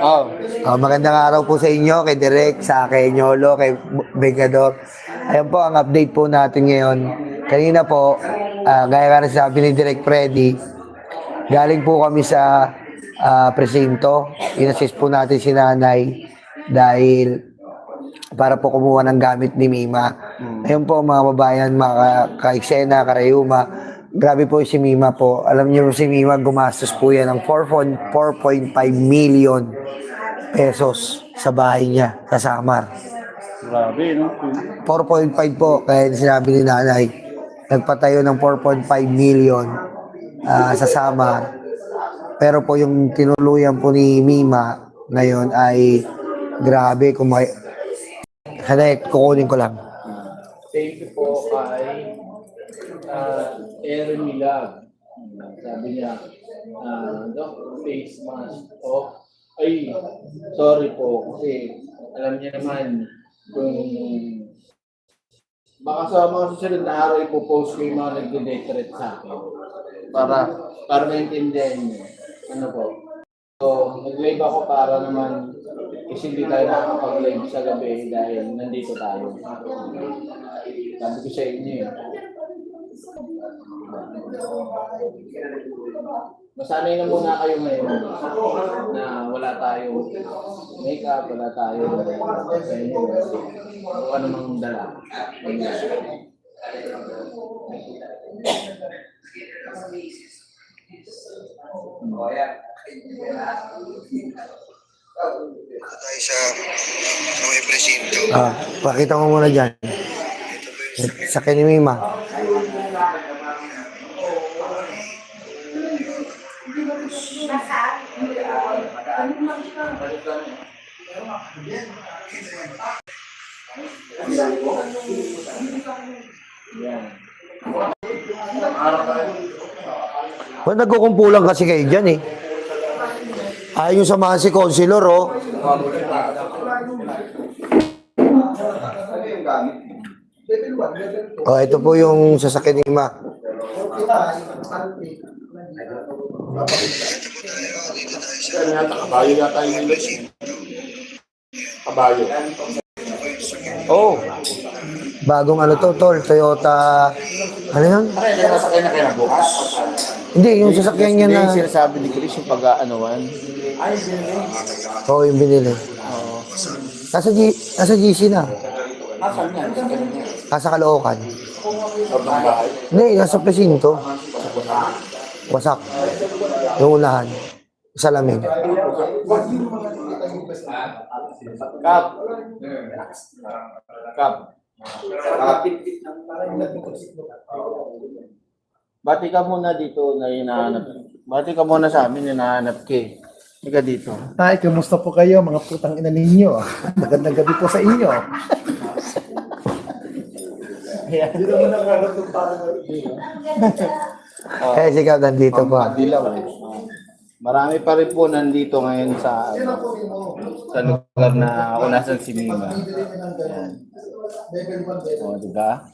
Oh. Magandang araw po sa inyo, kay Direk, sa kay Nyolo, kay Vengador. Ayan po ang update po natin ngayon. Kanina po, gaya nga rin sabi ni Direk Freddy, galing po kami sa presinto. Inassist po natin si nanay dahil para po kumuha ng gamit ni Mima. Ayun po mga babayan, mga ka-eksena, karayuma. Grabe po si Mima po. Alam niyo si Mima, gumastos po yan ng 4.5 million pesos sa bahay niya, sa Samar. Grabe, no? 4.5 po, kaya sinabi ni nanay, nagpatayo ng 4.5 million sa Samar. Pero po yung tinuluyan po ni Mima ngayon ay grabe. Hanek, kukunin ko lang. Thank you po kay Erin Milag. Sabi niya, Doc, face mask. Oh, ay, sorry po. Kasi alam niya naman kung baka sa mga susunod na araw ipopost ko yung mga nagde-decorate sa akin. Para maintindihan niyo. Ano po? So, nag-live ako para naman kasi hindi tayo nakakapag-live sa gabi dahil nandito tayo. Sabi ko sa inyo eh. Masanay na muna kayo ngayon na wala tayo makeup, wala tayo sa inyo. O ano mang dala. Tayo sa may presinto. Pakita mo muna dyan. Sa Mima. Well, nagkukumpulan kasi kayo dyan eh. Ayaw yung samahan si Consilor, oh. Oh, ito po yung sasakyan ni Ma. Kabayo yata yung kabayo. Oh. Bagong ano to, Tol, Toyota. Ano yun? Kaya nasakay na kayo na bukas? Hindi, yung sasakyan niya na. Yung sinasabi ni Chris yung pag-aanoan. Ay, Oo, yung binili. Nasa GC na. nasaan yan? Nasa Caloocan. Sobrang bahay. Hindi, nasa presinto. Wasak. Yung unahan. Salamin. Kap. Kap. Bati ka muna dito na hinahanap. Bati ka muna sa amin, hinahanap ka eh. Higa dito. Hi, kumusta po kayo mga putang ina ninyo? Magandang gabi po sa inyo. Hindi naman nakaharap ng Eh, sigaw, nandito pa. Dilaw eh. Marami pa rin po nandito ngayon sa lugar na ako nasan si Mima. Ayan. O, diba?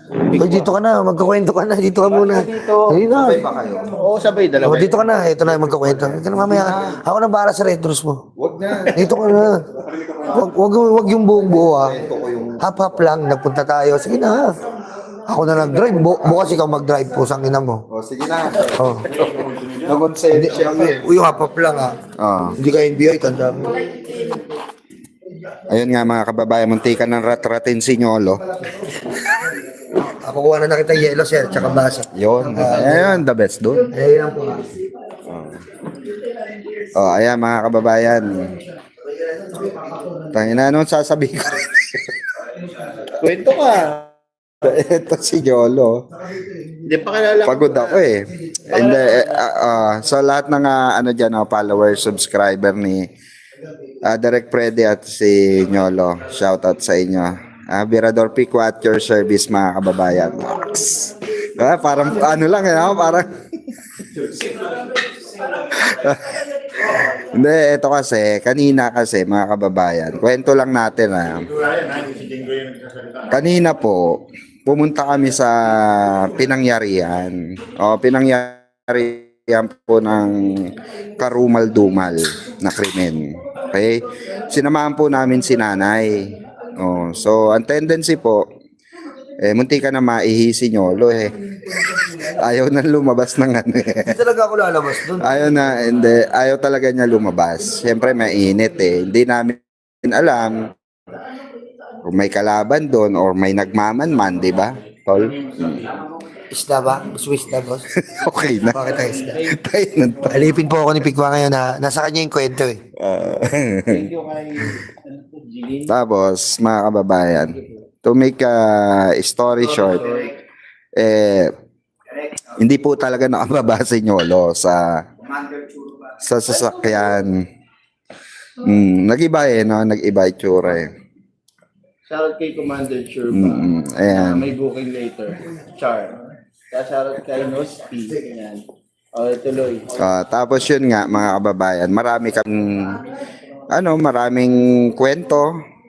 Uy, dito ka na, magkukwento ka na. Dito ka muna. Hindi na. Sabay pa kayo? Oo, sabay. Dalawa. Oh, dito ka na. Ito na, magkukwento. Ito na mamaya. Ako na bahala sa retros mo. Huwag na. Dito ka na. Wag yung buong buo, ha. Hap-hap lang. Nagpunta tayo. Sige na. Ako na nag-drive. Bukas ikaw mag-drive po. Sang ina mo. O, sige na. Oh. Nag-consent siya eh. Uy, hap-hap lang, ha. Hindi ka NBI, tanda mo. Ayun nga mga kababayan, muntikan ng rat-ratin si Nyolo. Ako kuha na kita yellow, sir, tsaka basa. Yun, ayun, the best doon. Ayan po. Oh, ayan mga kababayan. Tangina, anong sasabihin ko rin? Kwento ka. Ito si Nyolo. Hindi pa kilala. Pagod ako eh. Hindi, so lahat ng ano dyan, followers, subscriber ni Direk Freddy at si Nyolo. Shoutout sa inyo. Virador Pico at your service mga kababayan. Parang ano lang eh, parang hindi, ito kasi, kanina kasi mga kababayan, kwento lang natin kanina po, pumunta kami sa Pinangyarihan. O, Pinangyarihan yan po ng karumal-dumal na krimen. Okay? Sinamahan po namin si nanay. Oh, so, ang tendency po, munti ka na maihi si Nyolo Ayaw na lumabas ng ano Hindi talaga ako lalabas doon. Ayaw talaga niya lumabas. Siyempre mainit Hindi namin alam kung may kalaban doon or may nagmamanman, di ba? Tol? Isda ba? Swiss na, boss? Okay na. Bakit tayo isda? Tayo na to. Alipin po ako ni Pigwa ngayon na nasa kanya yung kwento eh. Thank you kay Jilin. Tapos, mga kababayan, to make a story short, hindi po talaga nakababa si Nyolo sa sasakyan. Nag-iba no? Nag-iba itsura Shoutout kay Commander Churba. Ayan. May booking later. Char. Shoutout kay Nospi. Ayan. O, tuloy. Tapos yun nga, mga kababayan,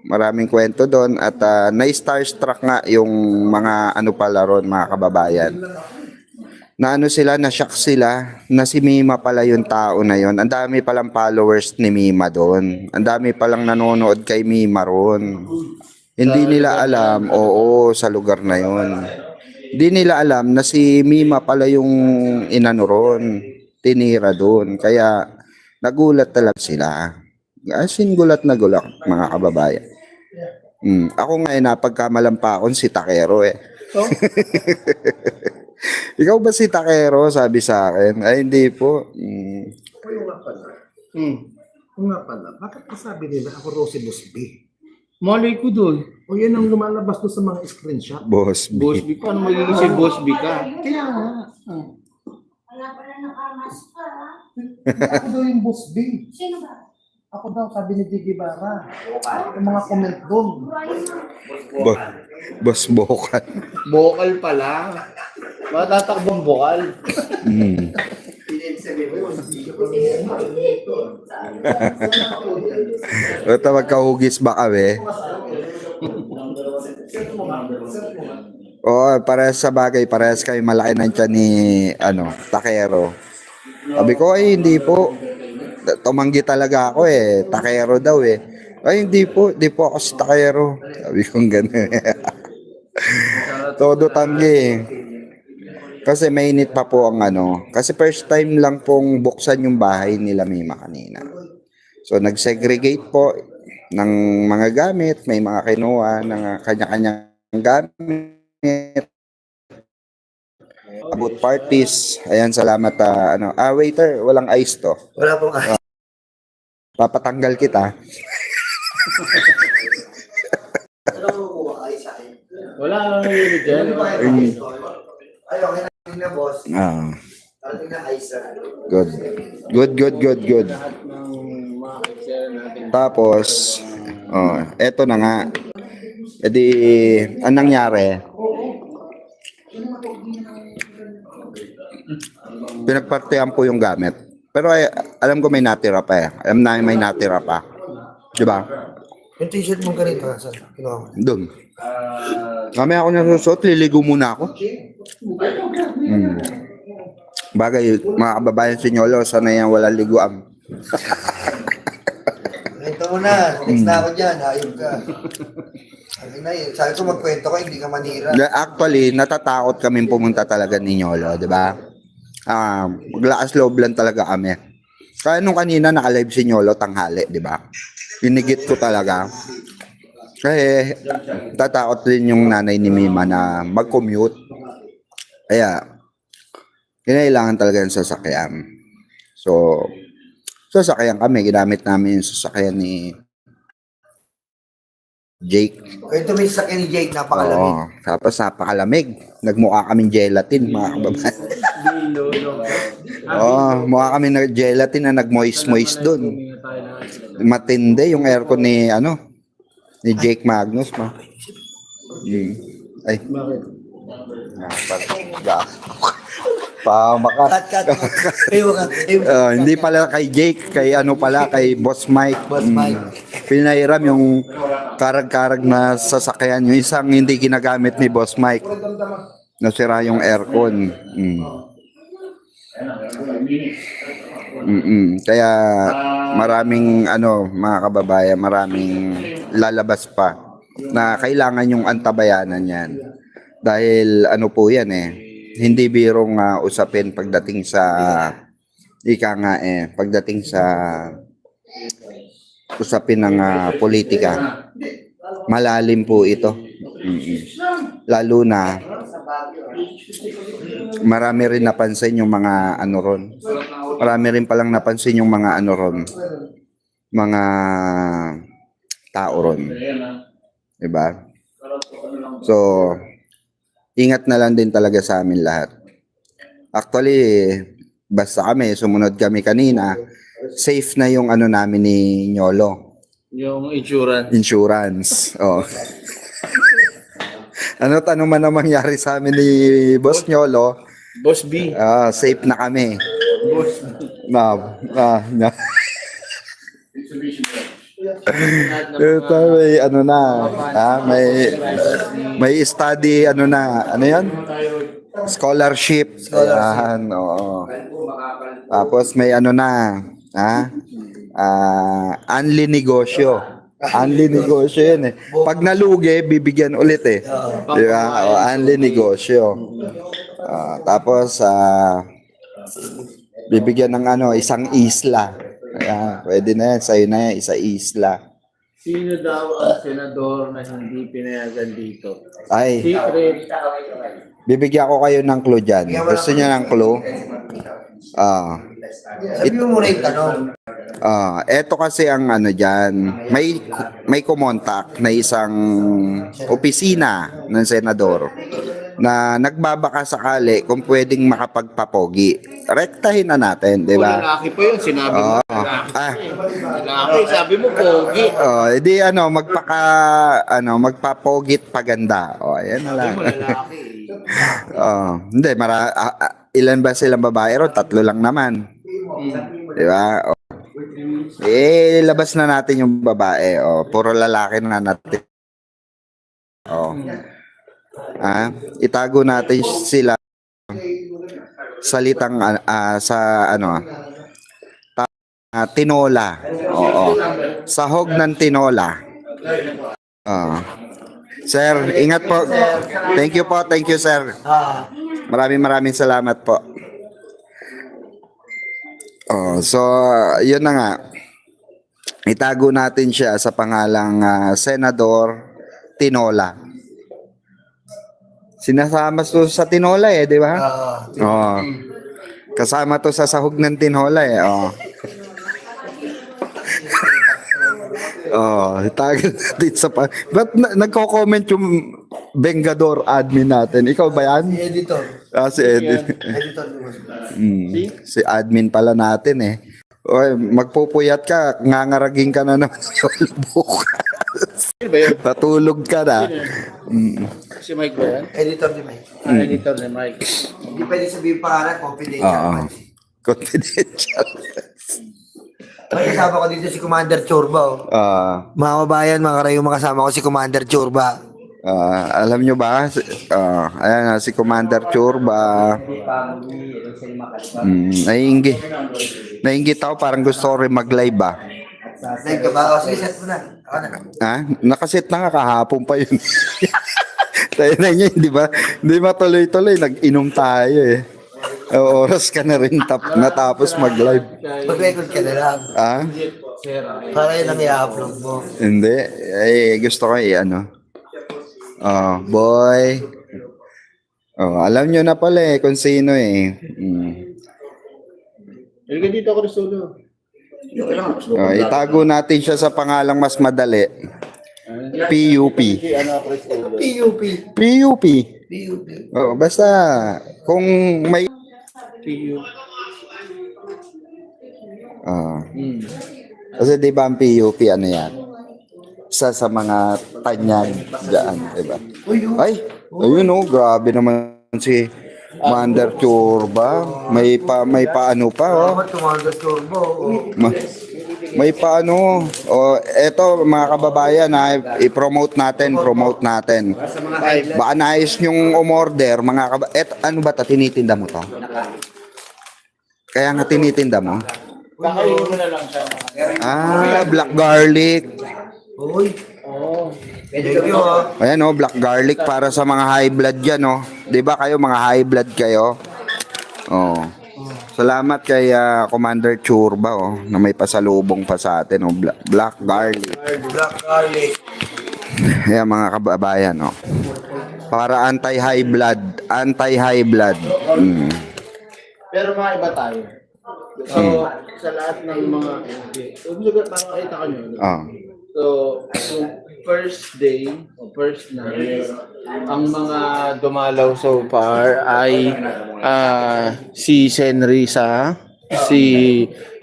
maraming kwento doon at na-starstruck nga yung mga pala ron, mga kababayan. Na-shock sila na si Mima pala yung tao na yun. Ang dami palang followers ni Mima doon. Ang dami palang nanonood kay Mima ron. Hindi nila alam, sa lugar na yun. Hindi nila alam na si Mima pala yung inano ron, tinira doon. Kaya nagulat talaga sila. As in, gulat na gulat, mga kababayan. Ako ngayon, napagkamalampakon si Takero Ikaw ba si Takero? Sabi sa akin. Ay, hindi po. Yung nga pala. Yung nga pala. Bakit kasabi nila ako Rosie Busby? Malay ko doon. O yan ang lumalabas doon sa mga screenshot. Boss B. Boss B. Paano magiging si Boss B ka? Kaya nga. Wala pala nakamas pa. Hindi ako daw yung Busby. Sino ba? Ako daw, sabi ni Diggy Barra. Yung mga comment doon. Boss Bokal. Bokal pala. Matatakbong bokal. Tawag kahugis ba kami? Parehas sa bagay, parehas kayo malaki ng tiyan ni Takero. Sabi ko, ay hindi po. Tumanggi talaga ako Takero daw Ay hindi po ako si Takero. Sabi ko gano'n. Todo tanggi. Kasi mainit pa po ang Kasi first time lang pong buksan yung bahay nila Mima kanina. So nag-segregate po ng mga gamit, may mga kinuha ng kanya-kanyang gamit. About parties. Ayan, salamat. Waiter, walang ice to. Wala pong Papatanggal kita. Wala lang yung dyan. Ay, okay na, boss. Talagang na ice Good. Lahat ng mga kitsera natin. Tapos, eto na nga. Anong nangyari? Pinagpartihan po yung gamit. Pero alam ko may natira pa Alam namin may natira pa. Diba? Yung t-shirt mong ganito, saan? Kinuha mo. Doon. Mamaya ako nasusuot, liligo muna ako. Bagay, mga kababayan si Nyolo, sana yan walang liguan. Kwento mo na. Next na ako dyan. Hayop ka. Sabi ko magkwento ka, hindi ka manira. Actually, natatakot kami pumunta talaga ni Nyolo, di ba? Maglakas loob lang talaga kami. Kaya nung kanina naka-live si Nyolo tanghali, di ba? Pinigit ko talaga. Kasi tatakot din yung nanay ni Mima na mag-commute. Kaya, kinailangan talaga yung sasakyan. So, sasakyan kami. Ginamit namin yung sasakyan ni Jake. Kwento mo yung sasakyan ni Jake, napakalamig. Oo. Tapos napakalamig. Nagmukha kaming gelatin, mga kababayan. Mukha kami na gelatin na nag-moist dun. Matindi yung aircon ni Jake Magnus, ma. Ay. Bakit? Cut. Kayo ka. Hindi pala kay Jake, kay Boss Mike. Boss Mike. Pinairam yung karag-karag na sasakyan. Yung isang hindi ginagamit ni Boss Mike. Nasira yung aircon. Kaya maraming mga kababayan, maraming lalabas pa na kailangan yung antabayanan yan. Dahil po yan hindi birong usapin pagdating sa pagdating sa usapin ng politika. Malalim po ito. Lalo na marami rin napansin yung mga ron. Marami rin palang napansin yung mga ron. Mga tao ron. Diba? So, ingat na lang din talaga sa amin lahat. Actually, basta sumunod kami kanina, safe na yung namin ni Nyolo. Yung insurance. Insurance. Oh. Ano man ang mangyari sa amin ni Boss Nyolo, Boss B. safe na kami. Boss B. Na. Ito may study yan? Scholarship. Ayan, oo. Tapos may unli negosyo. Unli negosyo yan Pag nalugi, bibigyan ulit Diba? Unli negosyo. Tapos bibigyan ng isang isla. Pwede na yan. Sa'yo na yan, isa isla. Sino daw ang senador na hindi pinayagan dito? Ay, Secret. bibigyan ko kayo ng clue dyan. Gusto niya ng clue? Sabi mo muna yung tanong. Eto kasi ang dyan, may kumontak na isang opisina ng senador na nagbabaka sakali kung pwedeng makapagpapogi. Rektahin na natin, di ba? Lalaki po yun, sinabi mo. Lalaki, sabi mo pogi. Edi magpapogit paganda. Ayan na lang. Lalaki. Hindi, ilan ba silang babae ron? 3 lang naman. Di ba? Labas na natin yung babae. Puro lalaki na natin. Itago natin sila salitang tinola. Sahog ng tinola. Sir, ingat po. Thank you sir. Maraming salamat po. So yun na nga. Itago natin siya sa pangalang Senador Tinola. Sinasama to sa tinola di ba? Kasama to sa sahog ng tinola itago natin sa Ba't nagko-comment yung Bengador admin natin? Ikaw ba yan? Si editor. Si editor. Si admin pala natin magpupuyat ka, ngangaraging ka na naman bukas. Patulog ka na. Si Mike ba yan? Editor ni Mike. Editor ni Mike. Hindi pwede sabihin pangalan, confidential. Confidential. May kasama ko dito si Commander Churba. Mga kabayan, mga karayong makasama ko si Commander Churba. Alam nyo ba? Ayan si Commander Churba. Nainggit ako, parang gusto ko rin mag-live Live ka ba? Sige, set mo na. Ako na. Nakaset na nga kahapon pa yun. Tayo na niya, di ba? Hindi matuloy-tuloy, nag-inom tayo Oras ka na rin natapos mag-live. Mag-record ka na lang. Para yun ang i-upload mo. Hindi. Gusto ko boy. Alam nyo na pala kung sino Halika dito ako solo. Itago natin siya sa pangalang mas madali. PUP. PUP. PUP. PUP. Basta kung may kasi di ba ang PUP yan? Isa sa mga tanyag dyan, di ba? Ay, ayun grabe naman si Commander Churba. May paano pa Commander Churba. May paano. Eto mga kababayan i-promote natin. Baka nais nyong umorder mga ano ba tinitinda mo to? Kaya nga tinitinda mo. Kakainin mo na lang siya. Black garlic. Uy, Oo. thank you ha. Ayan oh, black garlic para sa mga high blood dyan oh. 'Di ba kayo mga high blood kayo? Oh. Salamat kay Commander Churba oh, na may pasalubong pa sa atin oh, black garlic. Black garlic. Ayan mga kababayan oh. Para anti-high blood, anti-high blood. Pero mga iba tayo. So, sa lahat ng mga parang kita ka nyo. Oh. So, yung first day, o first night, ang mga dumalaw so far ay si Senrisa, si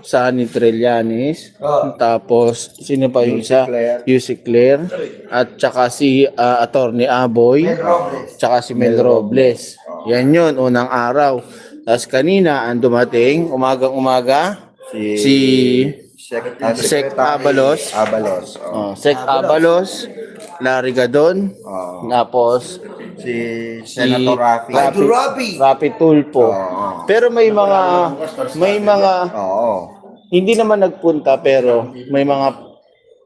Sunny Trillanes, tapos sino pa yung isa? Yussi Claire, at saka si Attorney Aboy, tsaka si Mel Robles. Yan yun, unang araw. Tapos kanina, ang dumating, umagang-umaga, si Sec Abalos. Sec Abalos, Larry Gadon, tapos Si Senator Rafi. Rafi Tulfo. Pero may mga Oo. hindi naman nagpunta pero may mga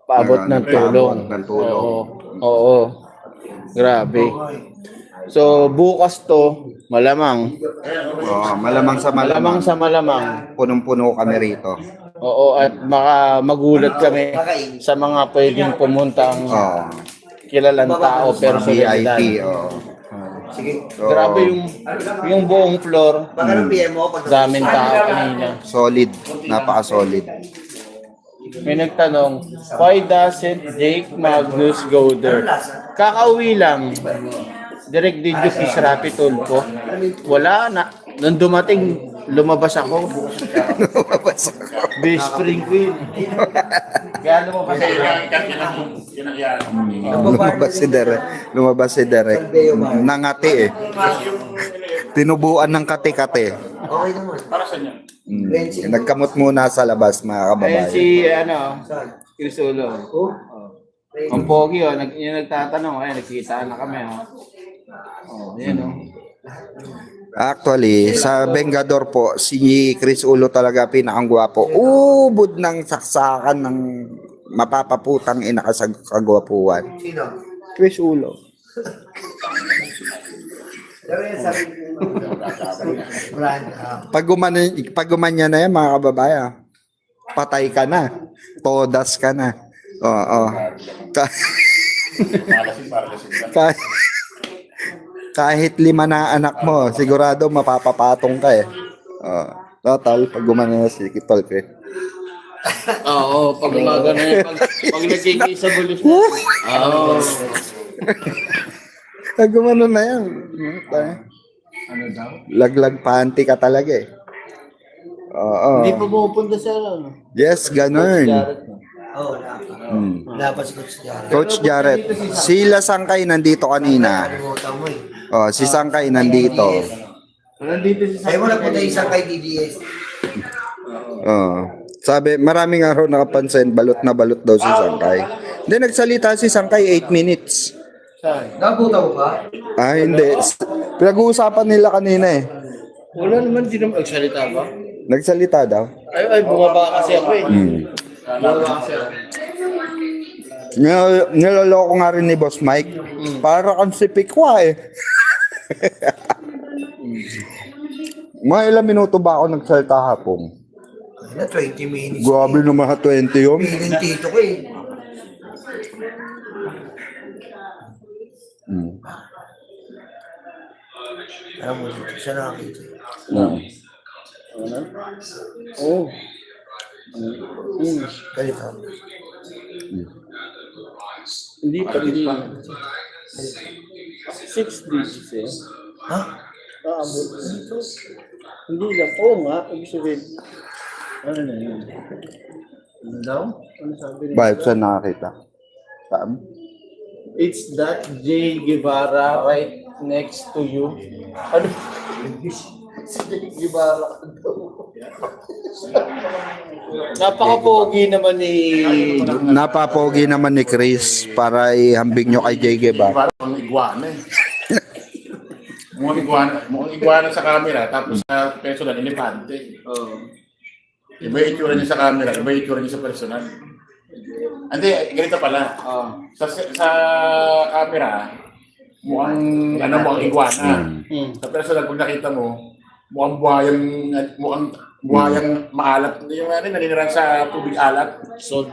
paabot ng tulong. Ng tulong. Oo. Grabe. So bukas to malamang Malamang sa malamang. malamang. Punong-puno kami rito. Oo, at magulat kami sa mga pwedeng pumuntang kilalang tao pero Mga solidad. VIP. So, Grabe yung buong floor. Daming tao kanina. solid. Napaka-solid. May nagtanong, why doesn't Jake Magnus go there? Kakauwi lang. Direct did you kiss Rapi Tulfo? Wala na. Nung dumating, lumabas ako. Best friend ko yun. Kaya lumabas ako. Lumabas si Derek. Nangati eh. Tinubuan ng kati-kati. Okay naman. Nagkamot muna sa labas mga Ayun kababayan. si, Chris Ulo. Ang pogi, yung nagtatanong, nagkita na kami. Yan Actually, sa Vengador po, si Chris Ulo talaga pinakangwapo. Ubod ng saksakan ng mapapaputang ina sa kagwapuan. Sino? Chris Ulo. Brand. Pag gumanya na yan, mga kababayan, patay ka na. Todas ka na. Oo. Kahit 5 na anak mo, sigurado mapapapatong ka eh. Total, pag gumana na si Kitol eh. Oo, pag umaga na yan, pag nagkikisa bulis na. Oo. Pag gumano na yan. Ano daw? Laglag panty ka talaga eh. Oo. Hindi pa pumupunta sa Yes, ganun. Jared, no? Oh, wala pa. Wala pa si Coach Jared. Coach Jared, sila Sangkay nandito kanina. Kalimutan mo eh. Si Sangkay nandito. Nandito si Ayaw mo na punta isang kay DDS. Sabi, maraming araw nakapansin, balot na balot daw si Sangkay. Hindi, nagsalita si Sangkay 8 minutes. Nabuta mo ba? Hindi. Pinag-uusapan nila kanina eh. Wala naman, di naman magsalita ba? Nagsalita daw. Ay, bumaba kasi ako eh. Bumaba kasi ako. Niloloko nga rin ni Boss Mike. Para kang si Pikwa eh. Mga ilang minuto ba ako nagsalita hapon? Na 20 minutes. Grabe naman 20 yun. Piling tito ko eh. Alam mo, dito siya nakakita. Oo. Ganito. Hindi pa. 6 digits eh. Ha? Dito. Hindi lang. Oo nga. Ibig sabihin. Ano na yun? Ano daw? Ano sabi niya? Bakit saan nakakita? Saan? It's that J. Guevara right next to you. Ano? Si J. Guevara. Napaka-pogi naman ni... Napapogi naman ni Chris para ihambing nyo kay JG ba? Parang iguana eh. Mukhang iguana sa camera, tapos sa personal, elepante. Oo. Iba yung itsura niya sa camera, iba yung itsura niya sa personal. Hindi, ganito pala. Oo. Sa camera, mukhang iguana. Sa personal, kung nakita mo, mukhang buhayang maalat. Yung naninirahan sa tubig alat. Salt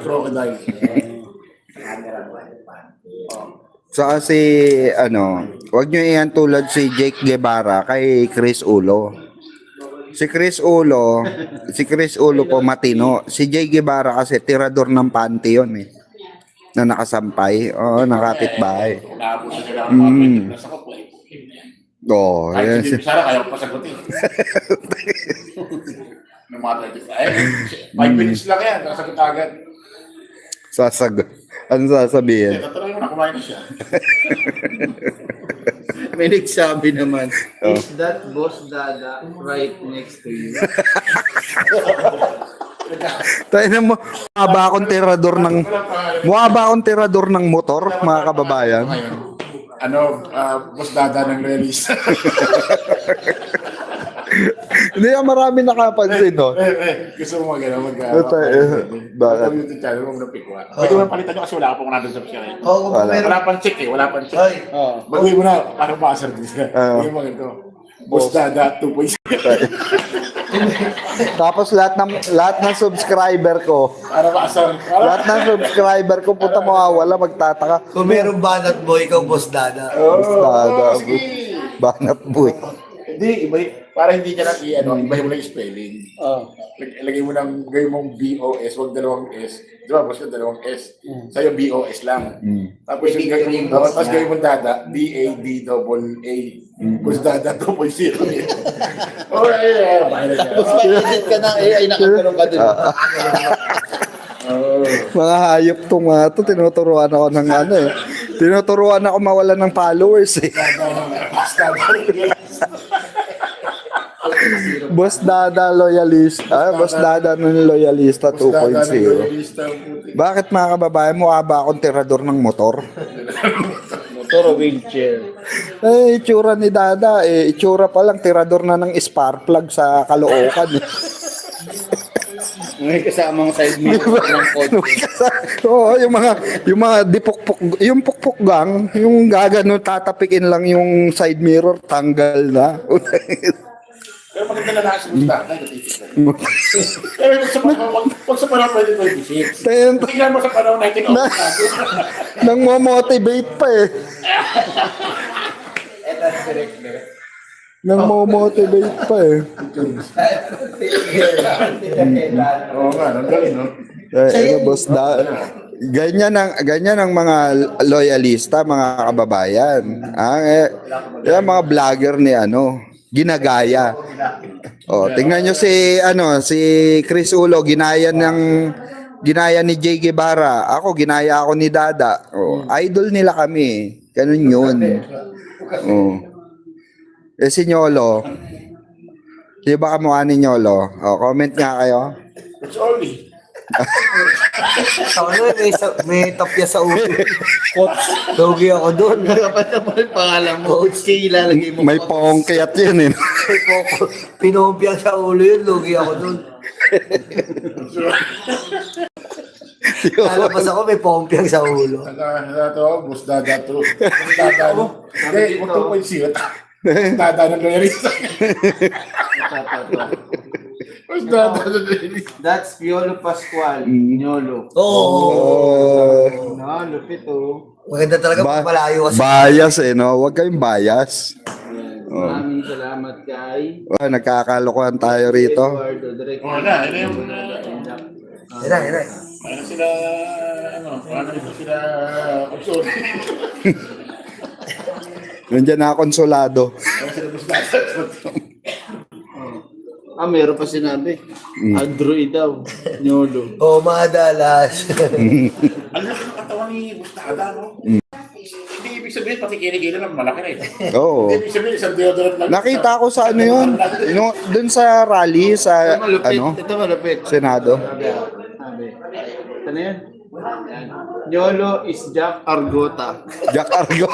crocodile. So kasi wag nyo iyan tulad si Jake Guevara kay Chris Ulo. Si Chris Ulo po matino. Si Jake Guevara kasi tirador ng panty yun eh. Na nakasampay. Oo, nakapit bahay. Nakapos na sila ang mga pwede na sa kapwa. Oo, Kahit yan. hindi Sara, kaya ko pasagutin. Ng mga 35. 5 minutes lang yan, nakasagot agad. Sasagot. Ano sasabihin? Tatanungin mo na, kumain na siya. May nagsabi naman, Oh. is that Boss Dada right next to you? Tayo na mo, mukha ba akong tirador ng motor, mga kababayan? Ngayon, Boss Dada ng realista. Hindi nga marami nakapansin, no? Gusto mo mag-ano, Bakit? YouTube channel mo na pikwa. Pwede mo palitan nyo kasi wala ka pong nandun sa channel. Oo, kung meron. Wala pang check eh, wala pang check. Ay, Oo. Baguhin mo na, parang maasar din siya. Baguhin mo ganito. Boss Dada 2.0. Tapos lahat ng subscriber ko, Para maasar. lahat ng subscriber ko, puta mawawala, magtataka. kung meron banat mo, ikaw Boss Dada. Dada, banat boy. Hindi, para hindi niya lang ibahin mo lang yung spelling. Oo. Ilagay mo lang, gawin mong BOS, wag dalawang S. Di ba, boss ka dalawang S. Sa'yo, BOS lang. Tapos yung gawin mo, tapos gawin mo Dada, DADAA. Boss Dada 2.0. Oh, bahay na siya. Tapos mag-edit ka ng AI, nakatulong ka dun. Mga hayop tong to, tinuturuan ako ng tinuturuan ako mawalan ng followers eh. Boss Dada loyalista, Boss Dada ng loyalista 2.0. Bakit mga kababayan, mukha ba akong tirador ng motor? Motor o wheelchair? Eh, itsura ni Dada, itsura pa lang, tirador na ng spark plug sa Caloocan. May kasamang side mirror ng konti. Oo, yung mga dipukpuk, yung pukpuk gang, yung gagano tatapikin lang yung side mirror, tanggal na. Pero maganda na lahat si Boss Dada. Pero wag sa panahon 2026. Tingnan mo sa panahon 1900. Nang motivate pa eh. Nang motivate pa eh. Oo nga, ang galing, no? Boss ganyan ang mga loyalista, mga kababayan. Yan mga vlogger ni ginagaya. Oh, tingnan nyo si Chris Ulo ginaya ni Jay Guevara. Ako ginaya ako ni Dada. Oh, idol nila kami. Ganun 'yun. Oh. Si Nyolo. Di ba kamukha ni Nyolo? Oh, comment nga kayo. It's only. May tapya sa ulo. Dogi ako doon. Dapat naman yung pangalan mo. Coach K, ilalagay mo. May pongkayat yun eh. Pinumpiyang sa ulo yun, lugi ako doon. Lalabas ako, may pompiang sa ulo. Boss Dada 2. Boss Dada, no? Hindi, wag 2.0. Dada ng loyalista. Boss Dada ng loyalista. That's Piolo Pascual. Nyolo. Oo. No, lupit oh. Maganda talaga pag malayo kasi. Bias no? Huwag kayong bias. Maraming salamat kay Oh, nagkakalokohan tayo rito. Eduardo Direct. Oo na, ito yung... Yan. Paano sila... Paano sila... Opson. Nandiyan na konsolado. Paano sila Boss Dada? Meron pa sinabi. Android daw. Nyolo. Oo, madalas. Ang laki ng katawan ni Boss Dada, no? Hindi ibig sabihin, pati kinikila lang malaki na eh. Oo. Hindi ibig sabihin, isang deodorant lang. Nakita ko sa yun. Dun sa rally, sa Ito malupit. Senado. Sabi. Ito na yan. Yan. Nyolo is Jack Argota. Jack Argo.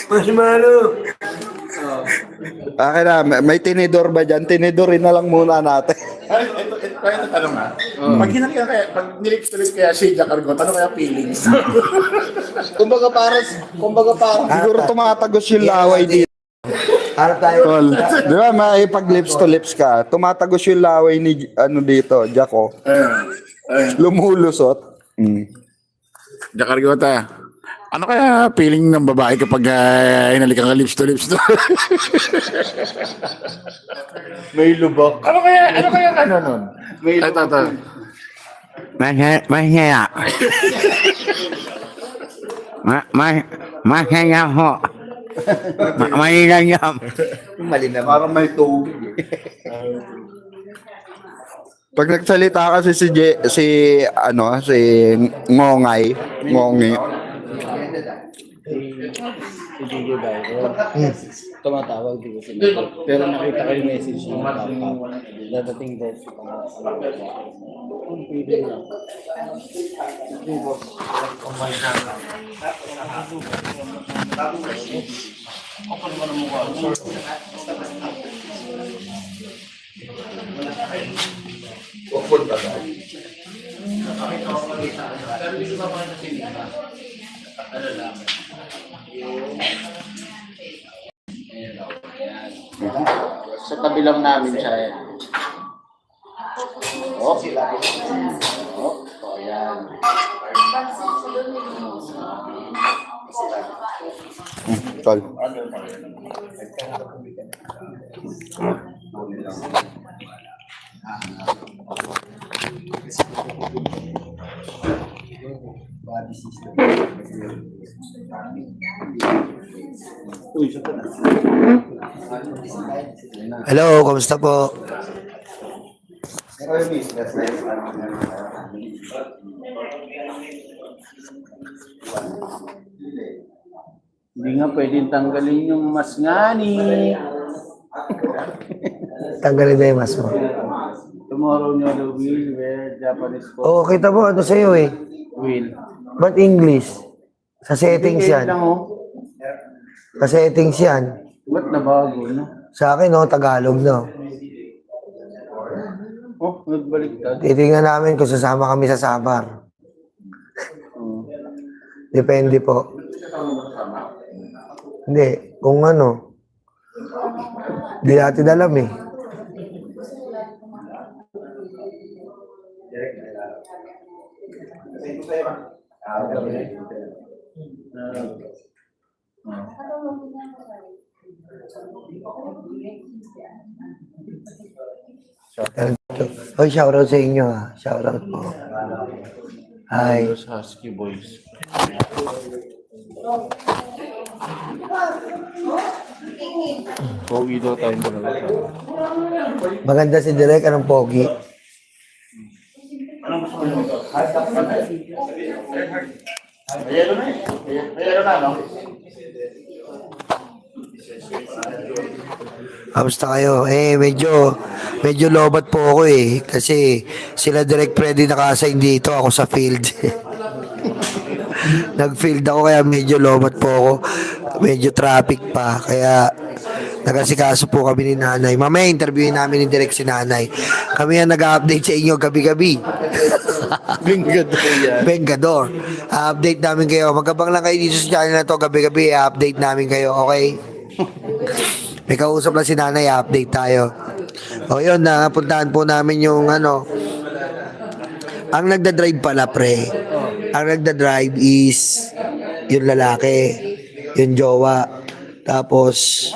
Marshmallow! Akin na, may tinidor ba dyan? Tinidorin na lang muna natin. Ay, ito tanong ha. Pag nilips-lips kaya si Jack Argot, ano kaya feelings? Kumbaga parang Siguro tumatagos yung laway dito. Harap tayo. Tol. Di ba, may pag lips to lips ka, tumatagos yung laway ni, dito, Jaco. Lumulusot. Jack Argot ano kaya feeling ng babae kapag hinalikan ka lips to lips? may lubak. Ano kaya nun? Ito. Masaya. Masaya ho. Malinam. Malinam. Parang may tubig. Pag nagsalita kasi si Ngongay, Hindi ba? Tumatawag di ko sila. Pero nakita ko yung message niya. Dadating daw sa kung pwede lang. Sa tabi lang namin siya. Oh, ayan. Tol. Hello, kamusta po? Hindi nga pwedeng tanggalin yung mas ngani. Tanggalin na yung mas mo. Tomorrow nyo the will wear Japanese coat. Oo, kita mo, ano sa'yo eh. Will. Ba't English? Sa settings yan. Lang, oh. Sa settings yan. Ba't nabago, no? Sa akin, no, Tagalog, no. Oh, nagbaliktad. Titingnan namin kung sasama kami sa Samar. Depende po. Hindi, kung ano. Hindi natin alam eh. Hoy, shoutout sa inyo ha. Shoutout po. Hi. Those Husky Boys. Pogi daw tayong dalawa. Maganda si Direk, anong pogi? Mayroon na, no? Kamusta kayo? Medyo lobat po ako eh. Kasi sila Direk Freddy naka-assign dito, ako sa field. Nag-field ako kaya medyo lobat po ako. Medyo traffic pa. Kaya nag-asikaso po kami ni Nanay. Mamaya interviewin namin ni Direk si Nanay. Kami ang nag-update sa inyo gabi-gabi. Bengador yan. Bengador. Update namin kayo. Magabang lang kayo dito sa channel na to. Gabi-gabi, update namin kayo. Okay? May kausap lang si Nanay, update tayo. O yun, napuntahan po namin yung ano. Ang nagda-drive pala, pre. Ang nagda-drive is yung lalaki, yung jowa. Tapos,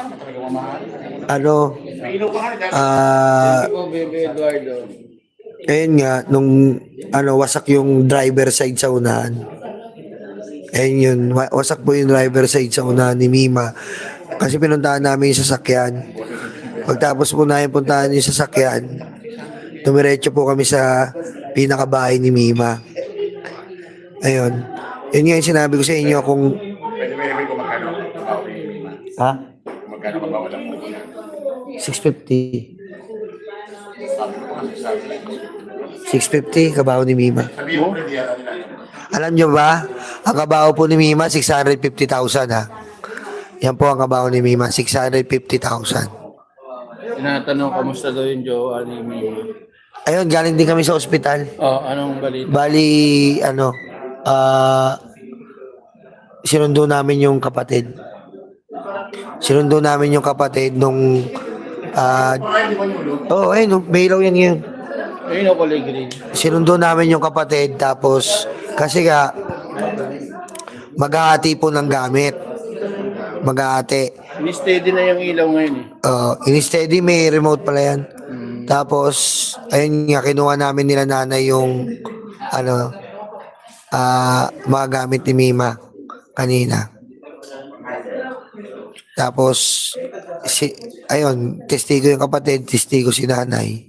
ano, Bebe Eduardo. ayun nga, nung ano, wasak yung driver side sa unahan. Ayun yun, wasak po yung driver side sa unahan ni Mima. Kasi pinuntahan namin yung sasakyan. Pagtapos po namin puntahan yung sasakyan, tumiretso po kami sa pinakabahay ni Mima. Ayun. Yun nga yung sinabi ko sa inyo kung... Pwede ko magkano. Ha? Magkano magbawalan mo na. 650. 650, kabaho ni Mima. Sabi mo, pwede yan nila. Alam nyo ba, ang kabaho po ni Mima, 650,000 ha. Yan po ang kabaho ni Mima, 650,000. Tinatanong kamusta daw yung jowa ni Mima. Ayun, galing din kami sa ospital. Oh, anong balita? Bali, sinundo namin yung kapatid. Sinundo namin yung kapatid nung, ayun, may ilaw yan ngayon. Ayun ako green. Sinundo namin yung kapatid, tapos, kasi nga, maghahati po ng gamit. Maghahati. Steady na yung ilaw ngayon eh. In-steady, may remote pala yan. Tapos, ayun nga, kinuha namin nila nanay yung, mga gamit ni Mima kanina. Tapos, ayun, testigo yung kapatid, testigo si nanay.